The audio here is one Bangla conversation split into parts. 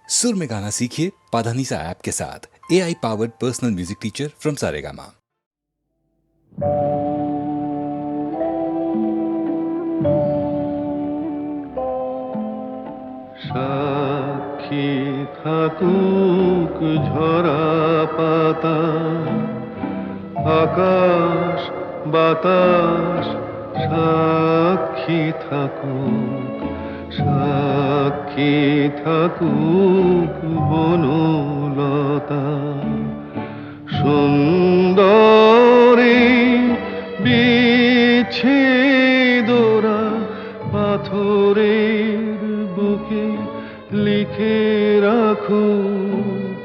सुर में गाना सीखिए पाधानीसा ऐप के साथ। AI powered personal music teacher from Saregama. সাক্ষী থাকুক ঝরা পাতা, আকাশ বাতাস সাক্ষী থাকুক, সাক্ষী থাকুক বনলতা। সুন্দরী বিচ্ছেদরা পাথরের বুকে লিখে রাখুক,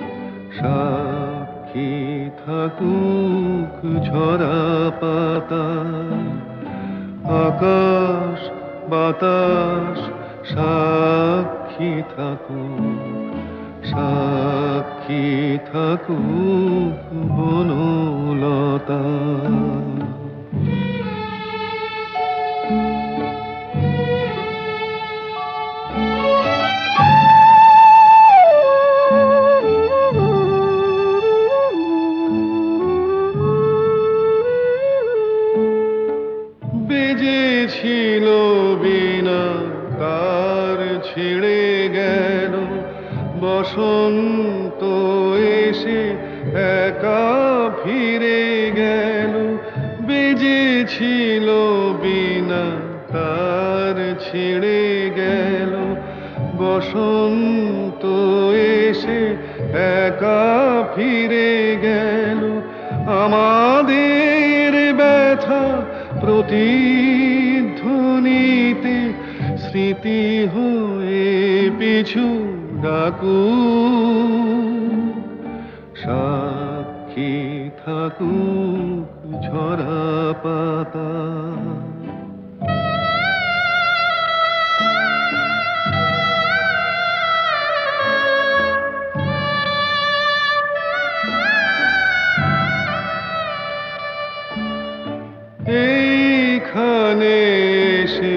সাক্ষী থাকুক ঝরা পাতা, আকাশ বাতাস সাক্ষী থাকুক, সাক্ষী থাকুক বনলতা। বেজেছিল বিনা তার ছিঁড়ে গেল, বসন্ত এসে একা ফিরে গেল। বেজেছিল বিনা তার ছিঁড়ে গেল, বসন্ত এসে একা ফিরে গেল। আমাদের ব্যথা প্রতিধ্বনিতে স্মৃতি হয়ে পিছু ডাকুক, সাক্ষী থাকুক ঝরা পাতা। এইখানে এসে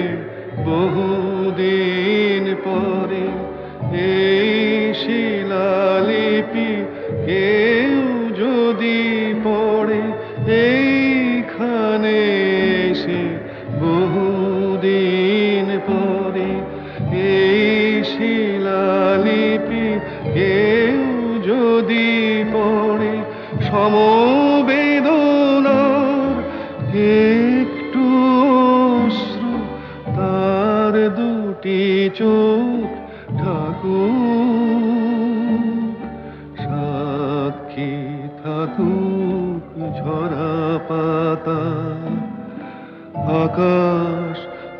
বহুদিন পরে এই শিলালিপি কেউ যদি পড়ে, এইখানে এসে বহুদিন পরে এই শিলালিপি কেউ যদি পড়ে, সমবেদনার একটু অশ্রু তার দুটি চোখ ঠাকুর, সাক্ষী থাকুক ঝরা পাতা, আকাশ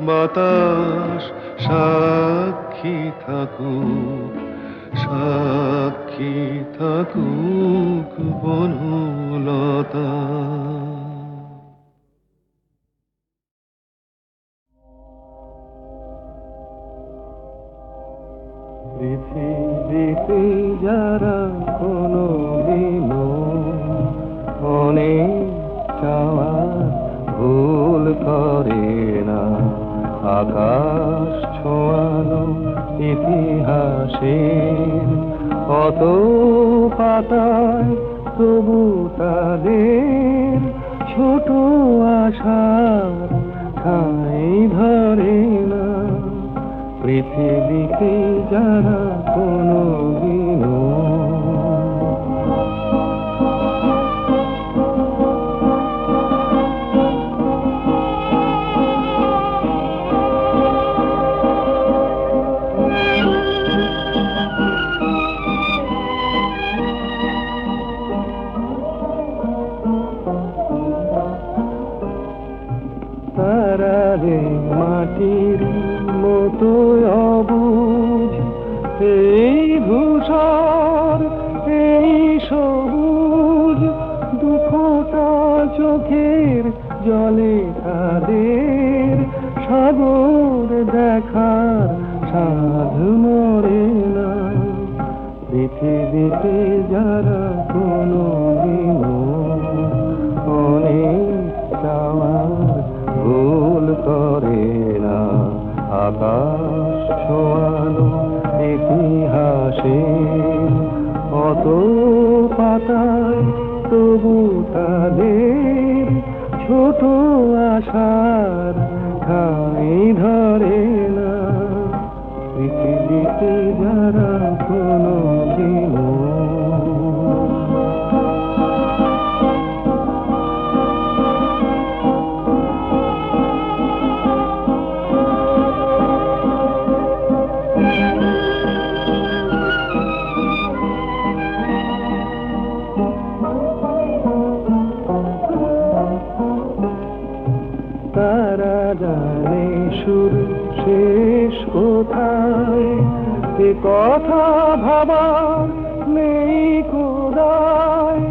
বাতাস সাক্ষী থাকুক, সাক্ষী থাকুক বনলতা। পৃথিবীতে যারা কোনো দিনও অনেক চাওয়ার ভুল করে না, আকাশ ছোঁয়ানো ইতিহাসের কত পাতায় তবু তাদের ছোট আশার ঠাঁই ধরে না। পৃথিবীতে যারা কোনো দিনও তারারে মাটির মতো অবুঝ, এই ধূসর এই সবুজ, দুফোঁটা চোখের জলে তাদের সাগর দেখার সাধ মরে না। পৃথিবীতে যারা কোনো দিনও অনেক চাওয়ার ভুল করে না, আকাশ ছোঁয়ানো ইতিহাসে যারা কোনোদিনও তারা জানে শুরু শেষ কোথায়, এ কথা ভাবার নেই কোদায়।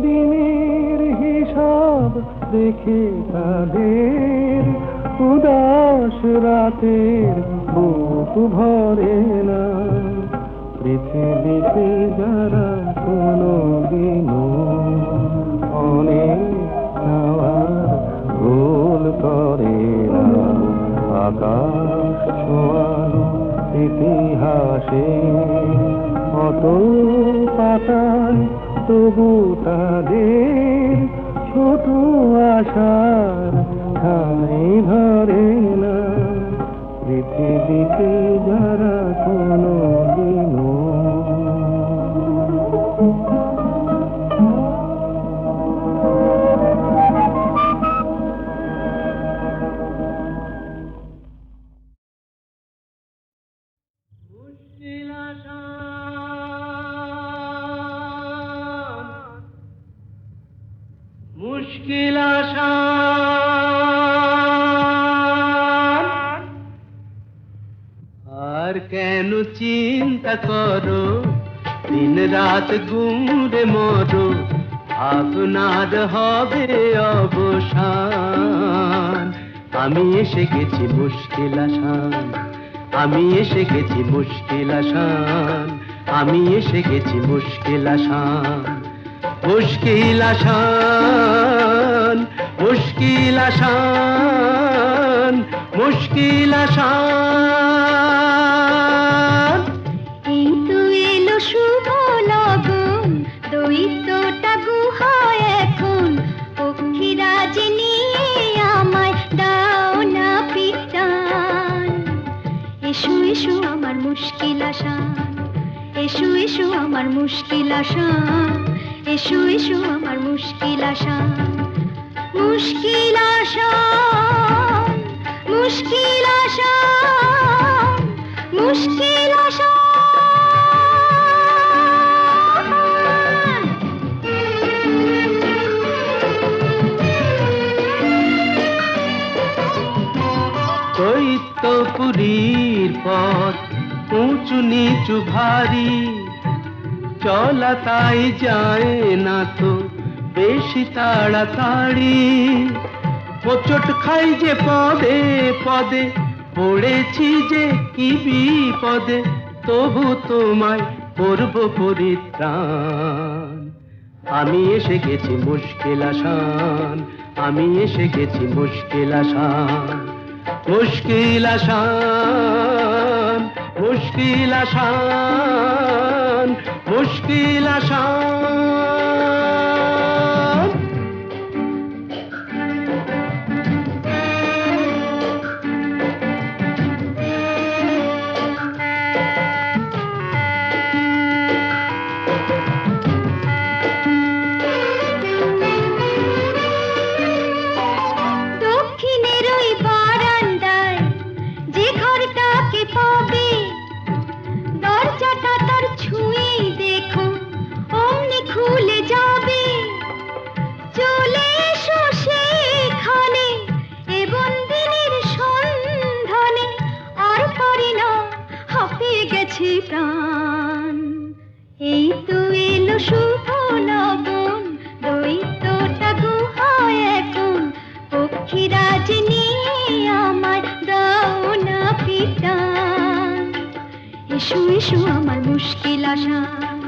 দিনের হিসাব দেখে তাদের উদাস রাতের বুক ভরে না। পৃথিবীতে যারা কোনোদিনও অনেক খাওয়ার ভুল করে না, আকাশ ছোঁয়ানো ইতিহাসে অতল পাতায় তবু তাদের ছোট আশার ঠাঁই ধরে না। পৃথিবীতে যারা কোনোদিনও মুশকিল আসান, আর কেন চিন্তা করো, দিন রাত গুমরে মরো, আপনার হবে অবসান। আমি এসে গেছি মুশকিল আসান, আমি এসে গেছি মুশকিল আসান, আমি এসে গেছি মুশকিল আসান। মুশকিল আসান, মুশকিল আসান, মুশকিল আসান। এই তো এলো শুভ লগন, দৈত্যটা গুহায় এখন, পক্ষীরাজ নিয়ে আমায় দাও না পিটান। এসো এসো আমার মুশকিল আসান, এসো এসো আমার মুশকিল আসান, এসো এসো আমার মুশকিল আসান। মুশকিল আসান, মুশকিল আসান, মুশকিল আসান। দৈত্যপুরীর পথ উঁচু নিচু ভারী, চলা তাই যায় না তো বেশি তাড়াতাড়ি। হোঁচট খাই যে পদে পদে, পড়েছি যে কি বিপদে, তবু তোমায় করব পরিত্রাণ। আমি এসে গেছি মুশকিল আসান, আমি এসে গেছি মুশকিল আসান। মুশকিল আসান, মুশকিল আসান, মুশকিল আসান। দক্ষিণের ওই বারান্দায় যে ঘরটাকে পাবে, দরজাটা তার ছুঁয়েই দেখো অমনি খুলে যাবে। চলে এসো সেখানে এ বন্দিনীর সন্ধানে, আর পারি না হাঁপিয়ে গেছে প্রাণ। এই তো এলো শুভ লগন, দৈত্যটা গুহায় এখন, পক্ষীরাজ নিয়ে আমায় দাও না পিটান। এসো এসো আমার মুশকিল আসান,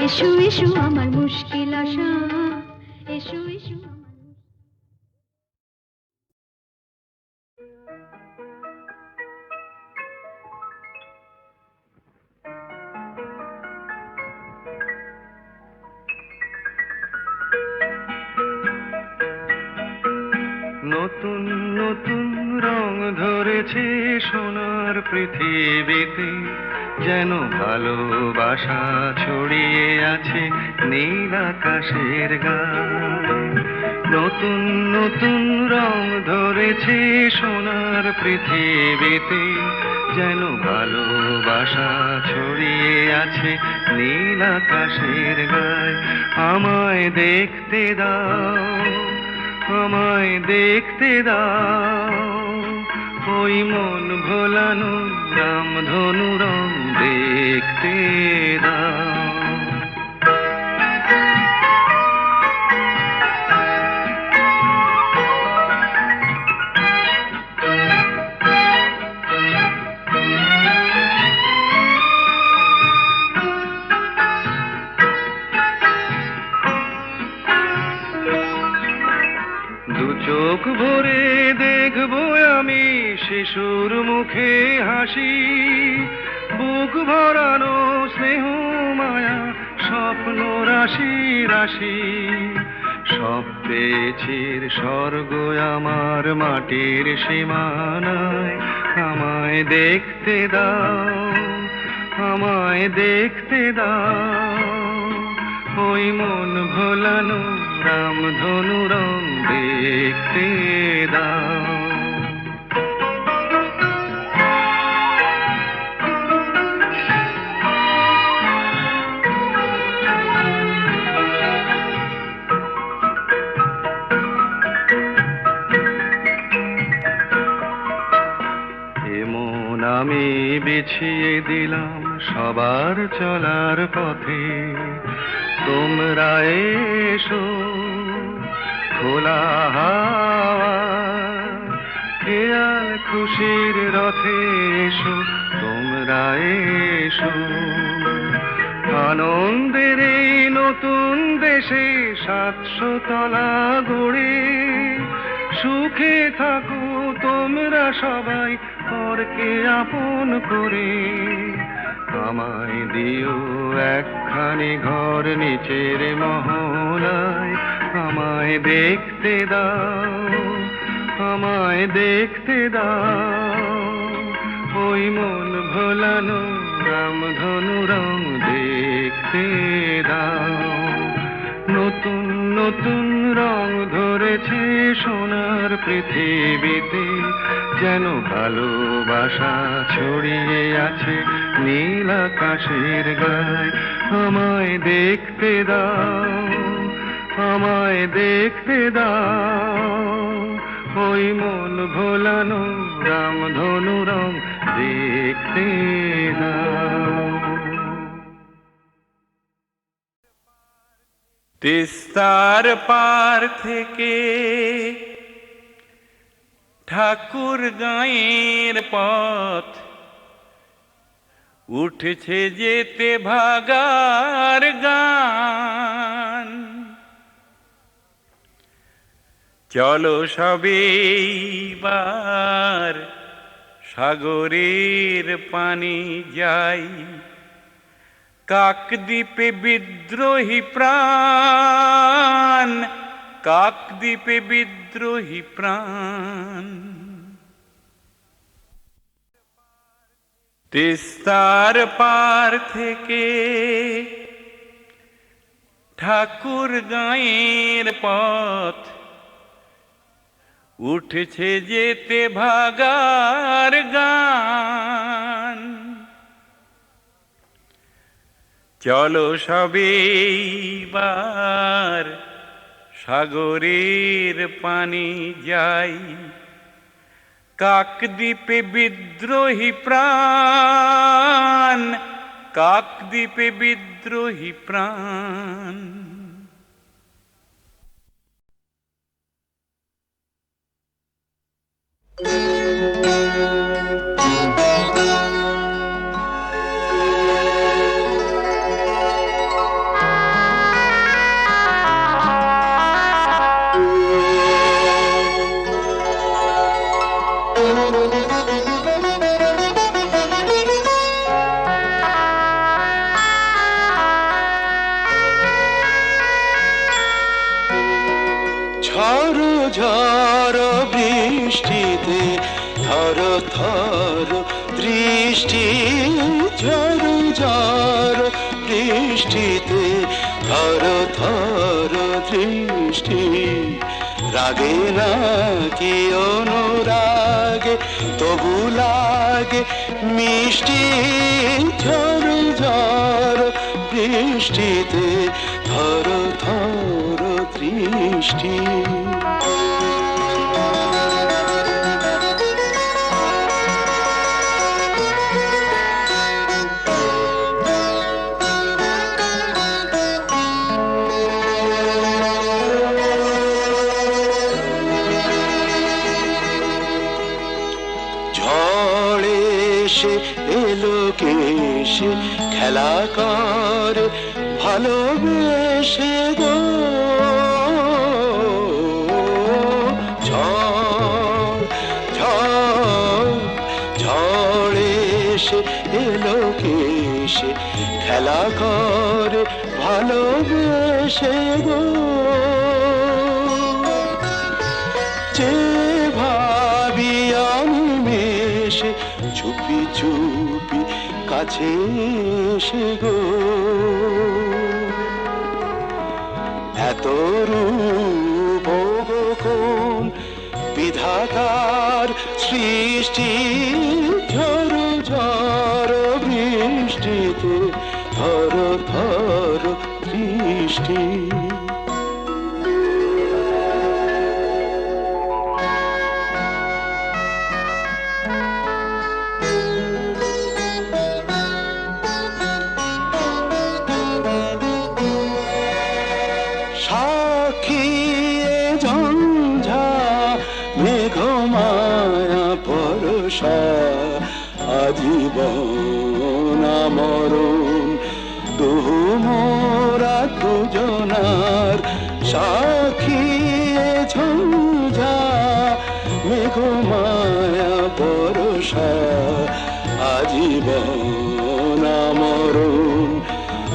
এসো এসো আমার মুশকিল আসান, এসো এসো আমার নতুন নতুন রং ধরেছে সোনার পৃথিবীতে, যেন ভালোবাসা ছড়িয়ে আছে নীল আকাশের গায়ে। নতুন নতুন রং ধরেছে সোনার পৃথিবীতে, যেন ভালোবাসা ছড়িয়ে আছে নীল আকাশের গায়ে। আমায় দেখতে দাও, আমায় দেখতে দাও, ওই মন ভোলানো রামধনু রং দেখতে দাও। দু চোখ ভরে দেখবো আমি শিশুর মুখে হাসি, বুক ভরানো স্নেহ মায়া স্বপ্ন রাশি রাশি। সব পেয়েছির স্বর্গ আমার মাটির সীমানায়। আমায় দেখতে দাও, আমায় দেখতে দাও, ওই মন ভোলানো রামধনু রং দেখতে দাও। এমন আমি বিছিয়ে দিলাম সবার চলার পথে, তোমরা এসো খোলা হাওয়া, খেয়াল খুশির রথে এসো তোমরা এসো। আনন্দের এই নতুন দেশে 700 তলা গড়ে, সুখে থাকো তোমরা সবাই পরকে আপন করে। আমায় দিও একখানি ঘর নিচের মহলায়। আমায় দেখতে দাও, আমায় দেখতে দাও, ওই মন ভোলানো রামধনু রং দেখতে দাও। নতুন নতুন রং ধরেছে সোনার পৃথিবীতে, যেন ভালোবাসা ছড়িয়ে আছে নীল আকাশের গায়ে। আমায় দেখতে দাও, আমায় দেখতে দাও, ওই মন ভোলানো রামধনু রং দেখতে দাও। তিস্তার পার থেকে ঠাকুর গাঁয়ের পথ উঠছে যেতে ভাগার গান। চলো সবেবার সাগরের পানি যাই, কাকদ্বীপে বিদ্রোহী প্রাণ, কাকদ্বীপে বিদ্রোহী প্রাণ। তিস্তার পার থেকে ঠাকুর গাঁয়ের পথ উঠছে যেতে ভাগার গান। চলো সবেবার সাগরের পানি যাই, কাকদ্বীপে বিদ্রোহী প্রাণ, কাকদ্বীপে বিদ্রোহী প্রাণ। ঝড় বৃষ্টিতে থর থর দৃষ্টি ঝড় ঝড় বৃষ্টিতে থর থর দৃষ্টি রাগে নাকি অনুরাগে তবু লাগে মিষ্টি ঝড় ঝড় বৃষ্টিতে থর থর দৃষ্টি এলোকেশে খেলা কর ভালোবেসে গো ঝড় ঝড় ঝড় এসে এলোকেশে খেলা কর ভালোবেসে গো যে ভাবি অনিমেষে চুপি চুপি কাছে এসে গো এত রূপ কোন বিধাতার সৃষ্টি ঝড় ঝড় বৃষ্টিতে থর থর দৃষ্টি আজীবন মরণ দুহু মোরা দুজনার সাক্ষী ঝঞ্ঝা মেঘমায়া বর্ষা আজীবন মরণ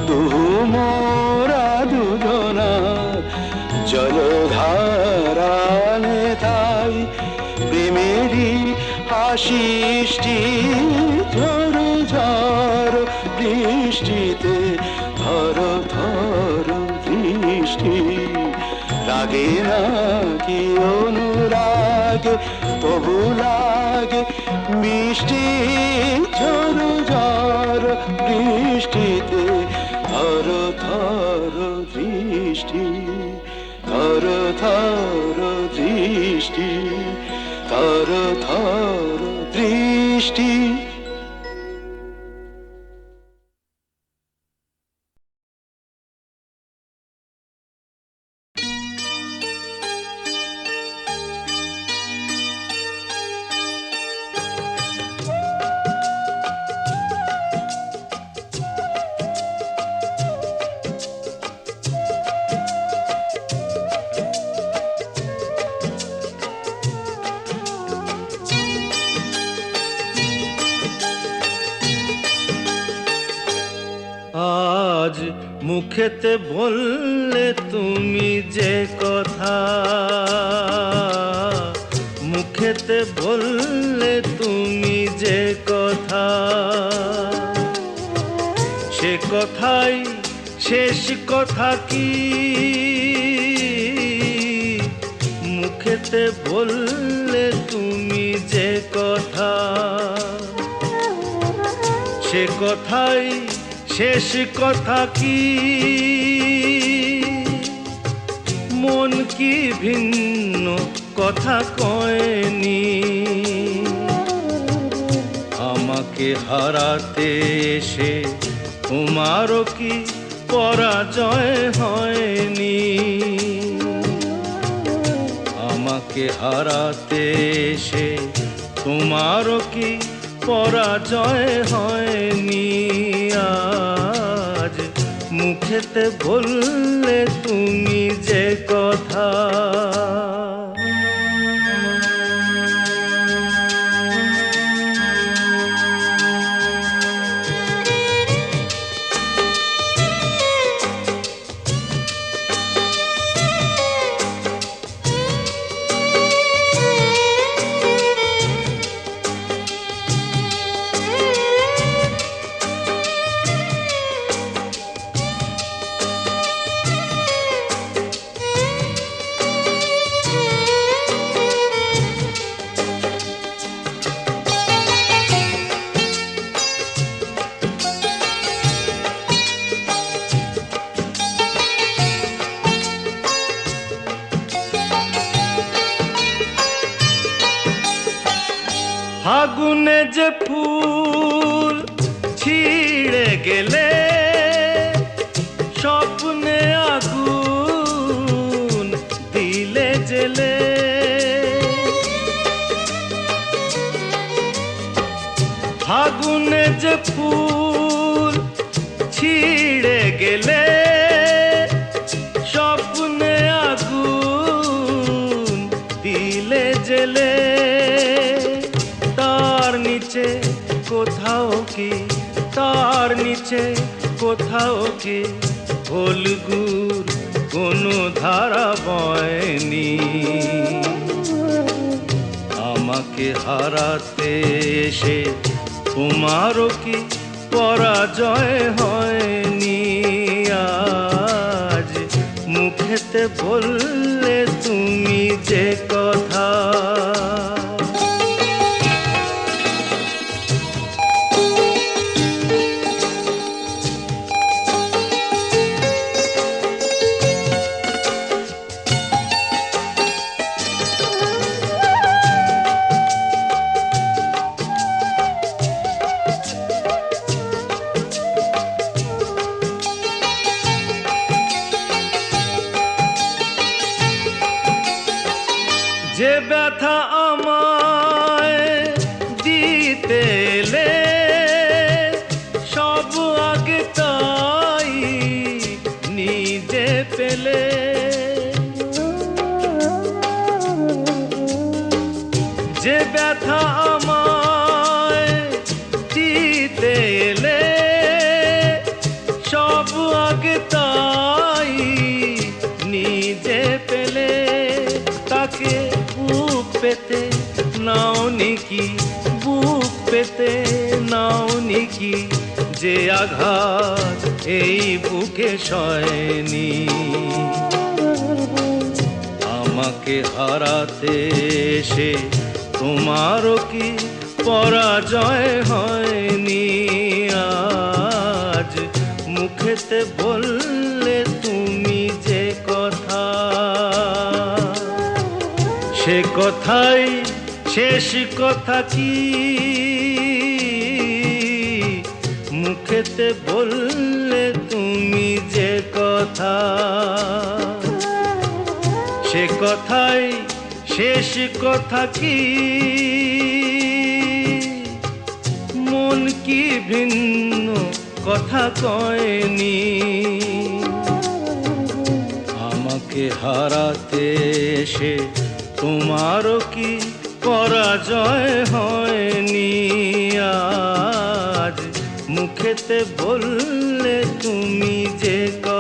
দুহু মোরা দুজনার জলধারা নেতাই প্রেমেরই আশিষ্টি ঝড় ঝড় বৃষ্টিতে থর থর দৃষ্টি রাগে নাকি অনুরাগে তবু লাগে মিষ্টি ঝড় ঝড় বৃষ্টিতে থর থর দৃষ্টি থর থর দৃষ্টি থর থর দৃষ্টি আজ মুখেতে বললে তুমি যে কথা, মুখেতে বললে তুমি যে কথা, সে কথাই শেষ কথা কি? মুখেতে বললে তুমি যে কথা, সে কথাই শেষ কথা কি? মন কি ভিন্ন কথা কয়নি? আমাকে হারাতে এসে তোমারও কি পরাজয় হয়নি? আমাকে হারাতে এসে তোমারও কি পরাজয় হয়নি? আজ মুখেতে বললে তুমি যে কথা, গেলে স্বপ্নে আগুন দিলে জেলে, তার নিচে কোথাও কি, তার নিচে কোথাও কি ফলগুর কোনো ধারা বয়নি। আমাকে হারাতে এসে তোমারও কি পরাজয় হয়নি? আজ মুখেতে বললে তুমি যে কথা, যে ব্যথা আমায় দিতে এলে সব আগে তাই নিজে পেলে। যে ব্যথা আমায় দিতে এলে সব আগে তাই নিজে পেলে। তাকে বুক পেতে নাও নিকি, বুক পেতে নাও নিকি, যে আঘাত এই বুকে সয়নি। আমাকে হারাতে এসে তোমারও কি পরাজয় হয়নি? আজ মুখেতে বললে তুমি যে কথা, সে কথাই শেষ কথা কি? মুখেতে বললে তুমি যে কথা, সে কথাই শেষ কথা কি? মন কি ভিন্ন কথা কয়নি? আমাকে হারাতে এসে তোমারও কি পরাজয় হয়নি? আজ মুখেতে বললে তুমি যে কথা।